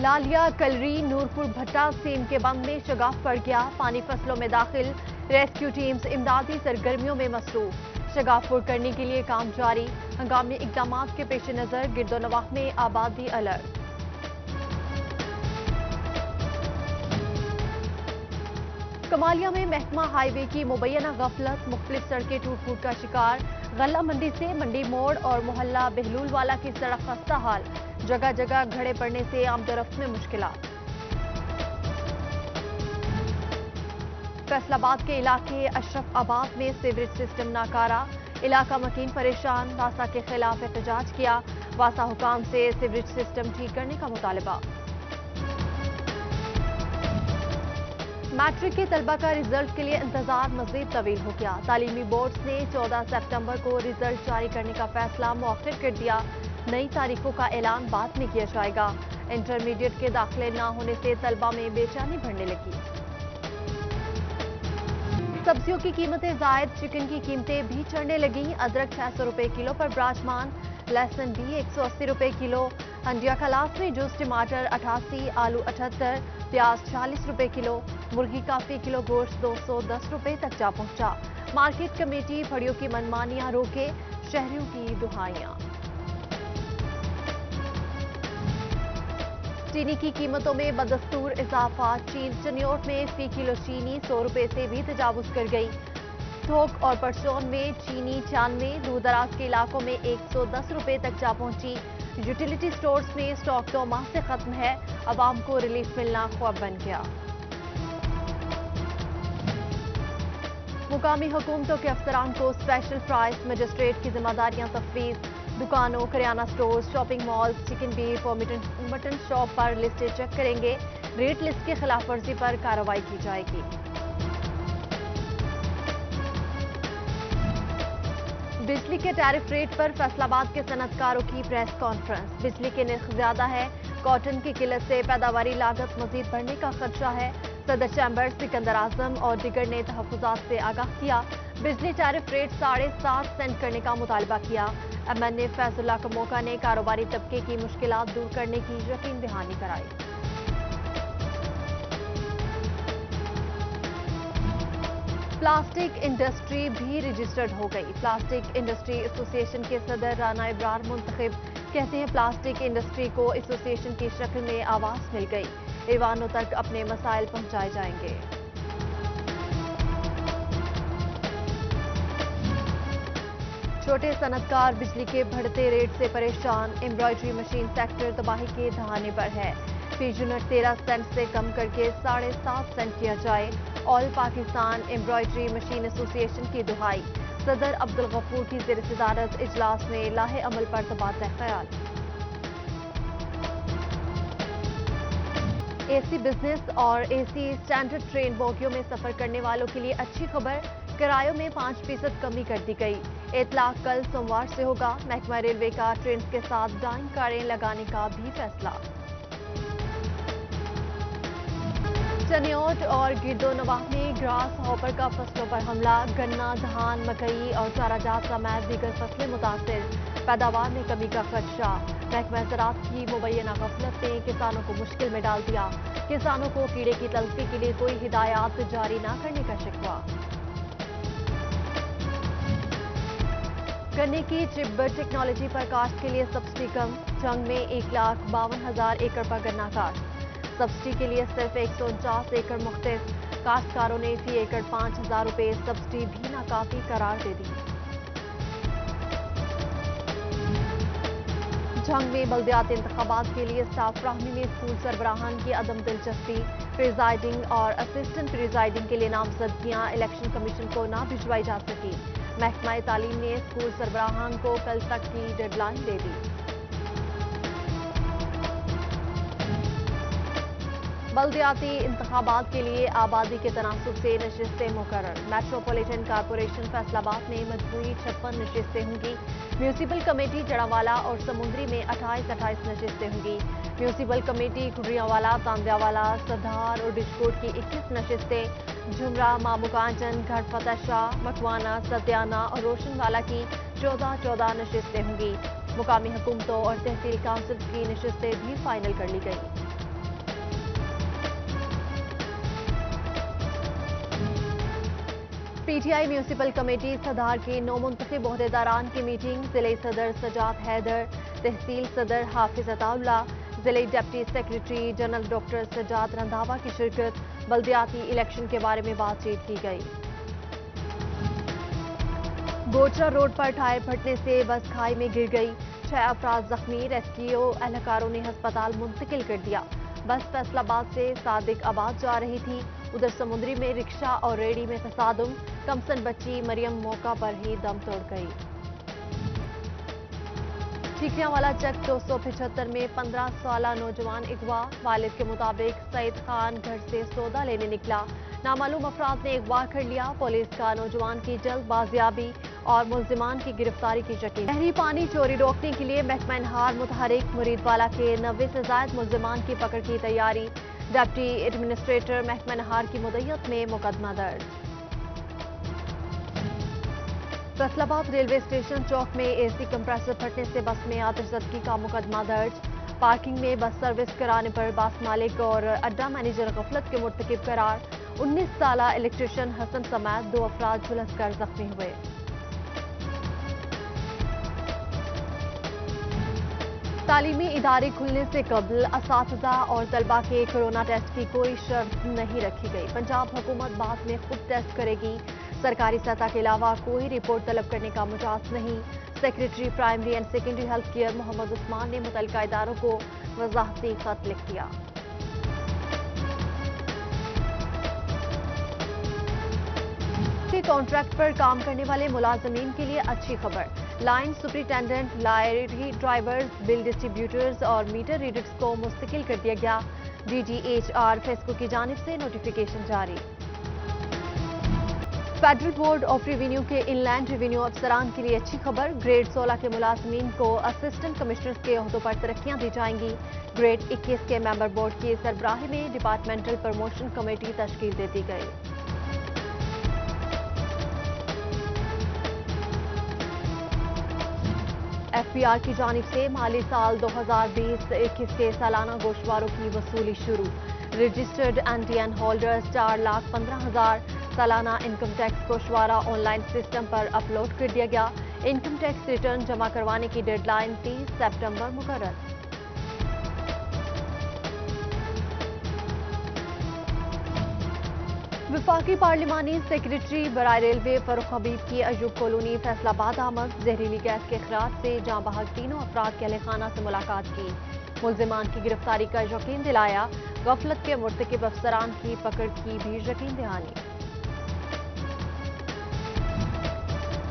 لالیا کلری نورپور بھٹا same کے بند میں شگاف پڑ گیا، پانی فصلوں میں داخل، ریسکیو ٹیمز امدادی سرگرمیوں میں مصروف، شگاف پور کرنے کے لیے کام جاری، ہنگامی اقدامات کے پیش نظر گرد و نواح میں آبادی الرٹ۔ کمالیہ میں محکمہ ہائی وے کی مبینہ غفلت، مختلف سڑکیں ٹوٹ پھوٹ کا شکار، غلہ منڈی سے منڈی موڑ اور محلہ بہلول والا کی سڑک خستہ حال، جگہ جگہ گھڑے پڑنے سے آمد و رفت میں مشکلات۔ فیصل آباد کے علاقے اشرف آباد میں سیوریج سسٹم ناکارہ، علاقہ مکین پریشان، واسا کے خلاف احتجاج کیا، واسا حکام سے سیوریج سسٹم ٹھیک کرنے کا مطالبہ۔ میٹرک کے طلبہ کا رزلٹ کے لیے انتظار مزید طویل ہو گیا، تعلیمی بورڈز نے 14 سپٹمبر کو رزلٹ جاری کرنے کا فیصلہ مؤخر کر دیا، نئی تاریخوں کا اعلان بعد میں کیا جائے گا۔ انٹرمیڈیٹ کے داخلے نہ ہونے سے طلبہ میں بے چینی بڑھنے لگی۔ سبزیوں کی قیمتیں زائد، چکن کی قیمتیں بھی چڑھنے لگیں، ادرک 600 روپے کلو پر براجمان، لہسن بھی 180 روپے کلو، ہنڈیا کلاس میں جوس ٹماٹر 88، آلو 78، پیاز 40 روپے کلو، مرغی کا فی کلو گوشت 210 روپے تک جا پہنچا۔ مارکیٹ کمیٹی پھڑیوں کی منمانیاں روکے، شہریوں کی دہائیاں۔ چینی کی قیمتوں میں بدستور اضافہ، چنیوٹ میں فی کلو چینی 100 روپے سے بھی تجاوز کر گئی، تھوک اور پرچون میں چینی 96، دور دراز کے علاقوں میں 110 روپے تک جا پہنچی۔ یوٹیلیٹی سٹورز میں اسٹاک 2 ماہ سے ختم ہے، عوام کو ریلیف ملنا خواب بن گیا۔ مقامی حکومتوں کے افسران کو اسپیشل پرائس مجسٹریٹ کی ذمہ داریاں تفویض، دکانوں، کریانہ stores, shopping malls, chicken beef اور مٹن شاپ پر لسٹیں چیک کریں گے، ریٹ لسٹ کی خلاف ورزی پر کارروائی کی جائے گی۔ بجلی کے ٹیرف ریٹ پر فیصل آباد کے صنعت کاروں کی پریس کانفرنس، بجلی کے نرخ زیادہ ہے، کاٹن کی قلت سے پیداواری لاگت مزید بڑھنے کا خدشہ ہے، صدر چیمبر سکندر اعظم اور دیگر نے تحفظات سے آگاہ کیا، بجلی ٹیرف ریٹ 7.5 سینٹ کرنے کا مطالبہ کیا۔ ایم این اے فیض اللہ کموکا نے کاروباری طبقے کی مشکلات دور کرنے کی یقین دہانی کرائی۔ پلاسٹک انڈسٹری بھی رجسٹرڈ ہو گئی، پلاسٹک انڈسٹری ایسوسی ایشن کے صدر رانا ابرار منتخب، کہتے ہیں پلاسٹک انڈسٹری کو ایسوسی ایشن کی شکل میں آواز مل گئی، ایوانوں تک اپنے مسائل پہنچائے جائیں گے۔ چھوٹے صنعت کار بجلی کے بڑھتے ریٹ سے پریشان، امبرائڈری مشین سیکٹر تباہی کے دہانے پر ہے، فی یونٹ 13 سینٹ سے کم کر کے 7.5 سینٹ کیا جائے، آل پاکستان امبرائڈری مشین ایسوسی ایشن کی دہائی، صدر عبدالغفور کی زیر صدارت اجلاس میں لاہے عمل پر تبادلہ خیال۔ اے سی بزنس اور اے سی اسٹینڈرڈ ٹرین بوگیوں میں سفر کرنے والوں کے لیے اچھی خبر، کرایوں میں 5% کمی کر دی گئی، اطلاق کل سوموار سے ہوگا، محکمہ ریلوے کا ٹرینز کے ساتھ ڈائنگ کاریں لگانے کا بھی فیصلہ۔ چنیوٹ اور گرد و نواح میں گراس ہاپر کا فصلوں پر حملہ، گنا، دھان، مکئی اور چارہ جات سمیت دیگر فصلیں متاثر، پیداوار میں کمی کا خدشہ، محکمہ زراعت کی مبینہ غفلت نے کسانوں کو مشکل میں ڈال دیا، کسانوں کو کیڑے کی تلفی کے لیے کوئی ہدایات جاری نہ کرنے کا شکوہ۔ گنے کی چپ ٹیکنالوجی پر کاشت کے لیے سبسڈی کم، جنگ میں 1,52,000 ایکڑ پر گنا کاشت، سبسڈی کے لیے صرف 149 ایکڑ مختص، کاشتکاروں نے فی ایکڑ 5,000 روپے سبسڈی بھی ناکافی قرار دے دی۔ جنگ میں بلدیاتی انتخابات کے لیے اسٹاف فراہمی میں اسکول سربراہان کی عدم دلچسپی، پریزائڈنگ اور اسسٹنٹ پریزائڈنگ کے لیے نامزدگیاں الیکشن کمیشن کو نہ بھجوائی جا سکی، محکمہ تعلیم نے اسکول سربراہان کو کل تک کی ڈیڈ لائن دے دی۔ بلدیاتی انتخابات کے لیے آبادی کے تناسب سے نشستیں مقرر، میٹروپولیٹن کارپوریشن فیصل آباد میں مجموعی 56 نشستیں ہوں گی، میونسپل کمیٹی جڑاوالا اور سمندری میں 28 نشستیں ہوں گی، میونسپل کمیٹی کھڑیاوالا، تاندیاوالا، سدھار اور ڈشکوٹ کی 21 نشستیں، جھمرا، مامو کانچن، گھڑ فتح شاہ، مکوانا، ستیانہ اور روشن والا کی 14 نشستیں ہوں گی، مقامی حکومتوں اور تحصیل کونسل کی نشستیں بھی فائنل کر لی گئی۔ PTI म्यूनिसिपल कमेटी सदार के 9 मुंतखब ओहदेदारान की मीटिंग, जिले सदर सजाद हैदर, तहसील सदर हाफिज अताउल्ला, जिले deputy secretary general doctor Sajjad Randhawa की शिरकत। बल्दियाती इलेक्शन के बारे में बातचीत की गई। गोचरा रोड पर टायर फटने से बस खाई में गिर गई, 6 अफराद जख्मी, रेस्क्यू एहलकारों ने अस्पताल मुंतकिल कर दिया। बस फैसलाबाद से सादिक आबाद जा रही थी, उधर समुद्री में रिक्शा और रेडी में तसादुम, कमसन बच्ची मरियम मौका पर ही दम तोड़ गई। ठीकरियांवाला चक 275 में 15 साला नौजवान अगवा, वालिद के मुताबिक सईद खान घर से सौदा लेने निकला, नामालूम अफराद ने अगवा कर लिया। पुलिस का नौजवान की जल्द बाजियाबी और मुलजिमान की गिरफ्तारी की यकीन। नहरी पानी चोरी रोकने के लिए महकमा नहार मुतहरिक, मुरीदवाला के 90 से ज्यादा मुलजिमान की पकड़ की तैयारी। डिप्टी एडमिनिस्ट्रेटर महकमा नहार की मुद्दत में मुकदमा दर्ज। फैसलाबाद रेलवे स्टेशन चौक में AC कंप्रेसर फटने से बस में आतिशज़दगी का मुकदमा दर्ज। पार्किंग में बस सर्विस कराने पर बस मालिक और अड्डा मैनेजर गफलत के मुर्तकिब करार। 19 साला इलेक्ट्रिशियन हसन समेत 2 अफराद झुलस कर जख्मी हुए। तालीमी इदारे खुलने से कबल असातिज़ा और तलबा के कोरोना टेस्ट की कोई शर्त नहीं रखी गई। पंजाब हुकूमत बाद में खुद टेस्ट करेगी। सरकारी सतह के अलावा कोई रिपोर्ट तलब करने का मुजाज नहीं। Secretary primary and secondary health care Mohammad Usman ने मुतल्लिका इदारों को वजाहती खत लिख दिया। कॉन्ट्रैक्ट पर काम करने वाले मुलाजमीन के लिए अच्छी खबर, लाइन सुपरिटेंडेंट, लायरी ड्राइवर्स, बिल डिस्ट्रीब्यूटर्स और मीटर रीडर्स को मुस्तकिल कर दिया गया। DGHR फेस्को की जानिब से नोटिफिकेशन जारी। फेडरल बोर्ड ऑफ रेवेन्यू के इनलैंड रेवेन्यू अफसरान के लिए अच्छी खबर, ग्रेड 16 के मुलाजमीन को असिस्टेंट कमिश्नर्स के ओहदों पर तरक्कियां दी जाएंगी। ग्रेड 21 के मेंबर बोर्ड की सरबराही में डिपार्टमेंटल प्रमोशन कमेटी तश्कील दे दी गई। FBR की जानिब से माली साल 2020-21 के सालाना गोशवारों की वसूली शुरू। रजिस्टर्ड NTN होल्डर्स 4,15,000 सालाना इनकम टैक्स गोशवारा ऑनलाइन सिस्टम पर अपलोड कर दिया गया। इनकम टैक्स रिटर्न जमा करवाने की डेडलाइन 30 सितंबर मुकर्रर। वफाकी पार्लिमानी सेक्रेटरी बराए रेलवे फरूख हबीब की अयूब कॉलोनी फैसलाबाद आमद, जहरीली गैस के खराज से जाँ बहक तीनों अफराद के अहलखाना से मुलाकात की, मुलजिमान की गिरफ्तारी का यकीन दिलाया। गफलत के मुर्तकिब अफसरान की पकड़ की भी यकीन दहानी।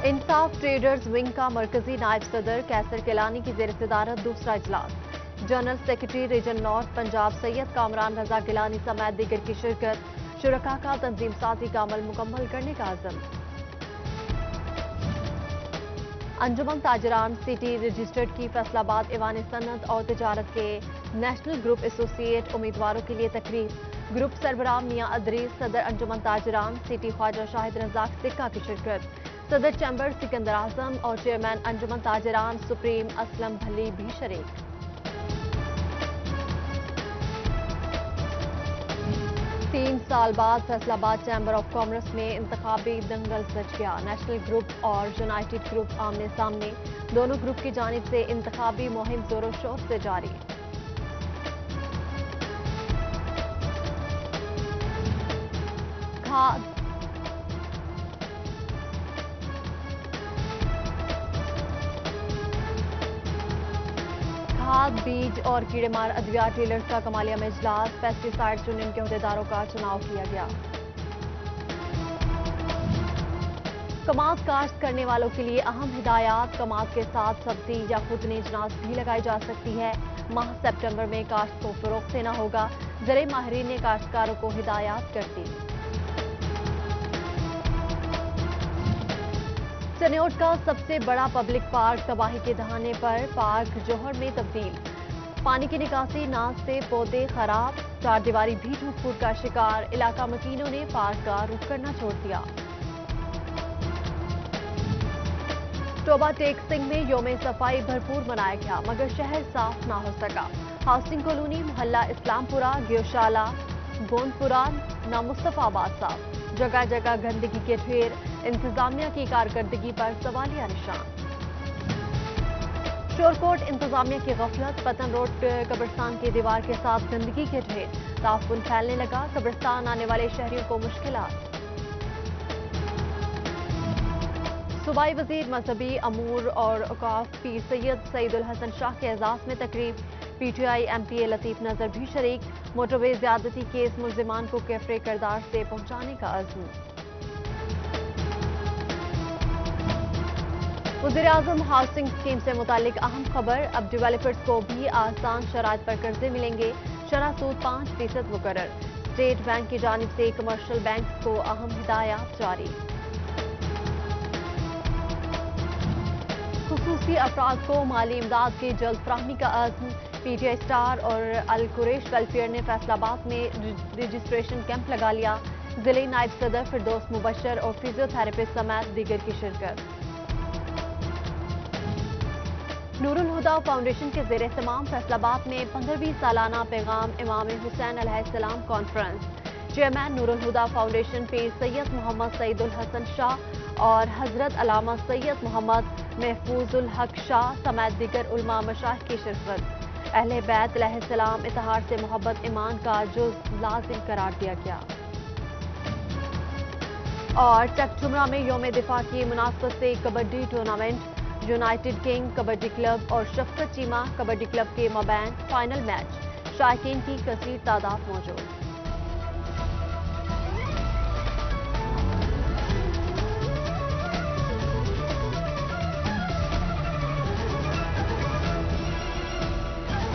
इंसाफ ट्रेडर्स विंग का मरकजी नायब सदर कैसर केलानी की जेर सदारत दूसरा इजलास। General secretary region north Punjab Syed Kamran Raza Gilani समेत दीगर की शिरकत। शुरका का तंजीम साजी का अमल मुकम्मल करने का अज़म। अंजुमन ताजरान सिटी रजिस्टर्ड की फैसलाबाद ईवान सनत और तिजारत के नेशनल ग्रुप एसोसिएट उम्मीदवारों के लिए तकरीब। ग्रुप सरबराह मियां अदरीस, सदर अंजुमन ताजरान सिटी ख्वाजा शाहिद रज़ाक सिक्का की शिरकत। सदर चैम्बर सिकंदर आजम और चेयरमैन अंजुमन ताजरान सुप्रीम असलम भली भी शरीक। 3 साल बाद फैसलाबाद चैम्बर ऑफ कॉमर्स में इंतखाबी दंगल सज गया। नेशनल ग्रुप और यूनाइटेड ग्रुप आमने सामने, दोनों ग्रुप की जानिब से इंतखाबी मुहिम जोरों शोर से जारी। खाद, बीज और कीड़ेमार अद्वियात डीलर्स का कमालिया में इजलास। पेस्टिसाइड यूनियन के अहदेदारों का चुनाव किया गया। कमाद काश्त करने वालों के लिए अहम हिदायत, कमाद के साथ सब्जी या खुदनी अजनास भी लगाई जा सकती है। माह सितंबर में काश्त को फरोख्त देना होगा। ज़राई माहिरीन ने काश्तकारों को हिदायत कर दी। चनियोट का सबसे बड़ा पब्लिक पार्क तबाही के दहाने पर, पार्क जौहर में तब्दील। पानी की निकासी नाज से पौधे खराब, चार दीवारी भी टूट फूट का शिकार। इलाका मकीनों ने पार्क का रुख करना छोड़ दिया। टोबा टेक सिंह में यौम सफाई भरपूर मनाया गया, मगर शहर साफ ना हो सका। हाउसिंग कॉलोनी, मोहल्ला इस्लामपुरा, गयोशाला, गोंदपुरा न मुस्तफाबाद साफ, जगह जगह गंदगी के ढेर, इंतजामिया की कारकर्दगी पर सवालिया निशान। शोरकोट इंतजामिया की गफलत, पतन रोड कब्रिस्तान की दीवार के साथ गंदगी के ढेर, ताफुन फैलने लगा, कब्रिस्तान आने वाले शहरियों को मुश्किलात। सूबाई वजीर मजहबी अमूर और औकाफ पीर सैयद सईदुल हसन शाह के एजाज में तकरीब, पीटीआई एमपीए लतीफ नजर भी शरीक, मोटरवे ज्यादती केस मुल्जिमान को कैफरे करदार से पहुंचाने का अज़्म। वज़ीर-ए-आज़म हाउसिंग स्कीम से मुतालिक अहम खबर, अब डेवलपर्स को भी आसान शराइत पर कर्जे मिलेंगे, शरह सूद 5% मुकर्रर। स्टेट बैंक की जानिब से कमर्शियल बैंक को अहम हिदायत जारी। खुसूसी अफराद को माली इमदाद की जल्द फ्राहमी का अज़्म, पीटीआई स्टार और अल कुरैश वेलफेयर ने फैसलाबाद में रजिस्ट्रेशन कैंप लगा लिया, जिले नायब सदर फिरदौस मुबशर और फिजियोथेरेपिस्ट समेत दीगर की शिरकत। नूरुल हुदा फाउंडेशन के ज़ेर एहतमाम फैसलाबाद में 15वीं सालाना पैगाम इमाम हुसैन अलैहिस्सलाम कॉन्फ्रेंस, चेयरमैन नूरुल हुदा फाउंडेशन पीर सैयद मोहम्मद सईदुल हसन शाह और हजरत अलामा सैयद मोहम्मद महफूजुल हक शाह समेत दीगर उलमा मशाइख की शिरकत। अहले बैत अलैहिस्सलाम इत्तेहाद से मोहब्बत ईमान का जुज़ लाजिम करार दिया गया। और चकझुमरा में यौम दिफा की मुनासबत से kabaddi tournament, United king kabaddi club और शफकत चीमा कबड्डी क्लब के मबैन फाइनल मैच, शायकीन की कसीर तादाद मौजूद।